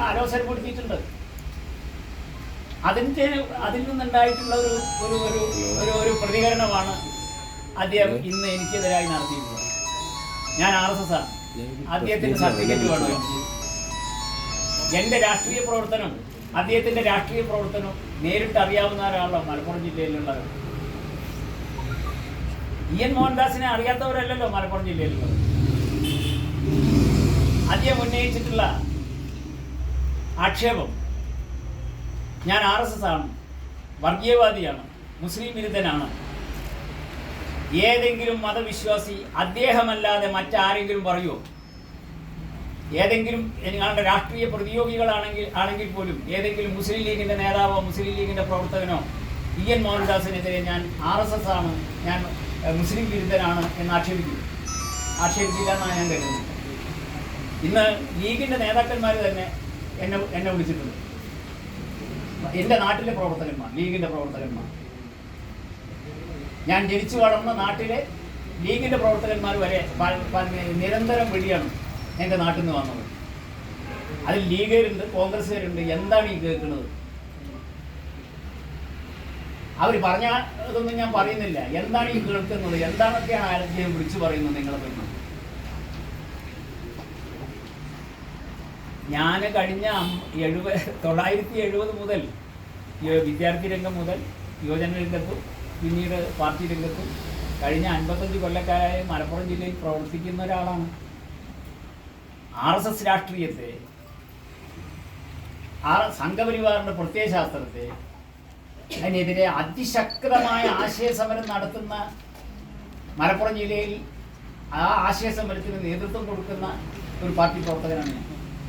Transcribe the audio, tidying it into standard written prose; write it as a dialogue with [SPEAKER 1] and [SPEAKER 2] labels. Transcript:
[SPEAKER 1] അലോസരപ്പെടുത്തിയിട്ടുണ്ട്. അതിൽ നിന്നുണ്ടായിട്ടുള്ള ഒരു പ്രതികരണമാണ് അദ്ദേഹം ഇന്ന് എനിക്കെതിരായി നടത്തിയിട്ടുള്ളത്. ഞാൻ RSS ആണ്. അദ്ദേഹത്തിന്റെ സർട്ടിഫിക്കറ്റ് വേണം എനിക്ക്. എൻ്റെ രാഷ്ട്രീയ പ്രവർത്തനം, അദ്ദേഹത്തിന്റെ രാഷ്ട്രീയ പ്രവർത്തനം നേരിട്ട് അറിയാവുന്ന ഒരാളാണ് മലപ്പുറം ജില്ലയിലുള്ളത്. EN മോഹൻദാസിനെ അറിയാത്തവരല്ലല്ലോ മലപ്പുറം ജില്ലയിലുള്ളത്. അദ്ദേഹം ഉന്നയിച്ചിട്ടുള്ള ആക്ഷേപം ഞാൻ RSS ആണ്, വർഗീയവാദിയാണ്, മുസ്ലിം വിരുദ്ധനാണ്. ഏതെങ്കിലും മതവിശ്വാസി അദ്ദേഹമല്ലാതെ മറ്റാരെങ്കിലും പറയുമോ? ഏതെങ്കിലും നിങ്ങളുടെ രാഷ്ട്രീയ പ്രതിയോഗികളാണെങ്കിൽ പോലും ഏതെങ്കിലും മുസ്ലിം ലീഗിൻ്റെ നേതാവോ മുസ്ലിം ലീഗിൻ്റെ പ്രവർത്തകനോ EN മോഹൻദാസിനെതിരെ ഞാൻ RSS ആണ്, ഞാൻ മുസ്ലിം വിരുദ്ധനാണ് എന്ന് ആക്ഷേപിക്കില്ല എന്നാണ് ഞാൻ കരുതുന്നത്. ഇന്ന് ലീഗിൻ്റെ നേതാക്കന്മാർ തന്നെ എന്നെ വിളിച്ചിട്ടുണ്ട്. എൻ്റെ നാട്ടിലെ പ്രവർത്തകന്മാർ, ലീഗിൻ്റെ പ്രവർത്തകന്മാർ, ഞാൻ ജനിച്ചു വളർന്ന നാട്ടിലെ ലീഗിൻ്റെ പ്രവർത്തകന്മാർ വരെ നിരന്തരം വെടിയാണ് എൻ്റെ നാട്ടിൽ നിന്ന് വന്നത്. അതിൽ ലീഗുകാരുണ്ട്, കോൺഗ്രസ്സുകാരുണ്ട്. എന്താണ് ഈ കേൾക്കുന്നത്? അവർ പറഞ്ഞ ഇതൊന്നും ഞാൻ പറയുന്നില്ല. എന്താണ് ഈ കേൾക്കുന്നത്? എന്താണൊക്കെയാണ് ആരെങ്കിലും വിളിച്ചു പറയുന്നത് നിങ്ങളെ പറ്റി? ഞാൻ കഴിഞ്ഞ 1970 മുതൽ വിദ്യാർത്ഥി രംഗം മുതൽ യുവജന രംഗത്തും പിന്നീട് പാർട്ടി രംഗത്തും കഴിഞ്ഞ 55 കൊല്ലക്കാരായി മലപ്പുറം ജില്ലയിൽ പ്രവർത്തിക്കുന്ന ഒരാളാണ്. RSS രാഷ്ട്രീയത്തെ, സംഘപരിവാറിൻ്റെ പ്രത്യയശാസ്ത്രത്തെ അതിനെതിരെ അതിശക്തമായ ആശയസമരം നടത്തുന്ന മലപ്പുറം ജില്ലയിൽ ആ ആശയസമരത്തിന് നേതൃത്വം കൊടുക്കുന്ന ഒരു പാർട്ടി പ്രവർത്തകനാണ് ഞാൻ.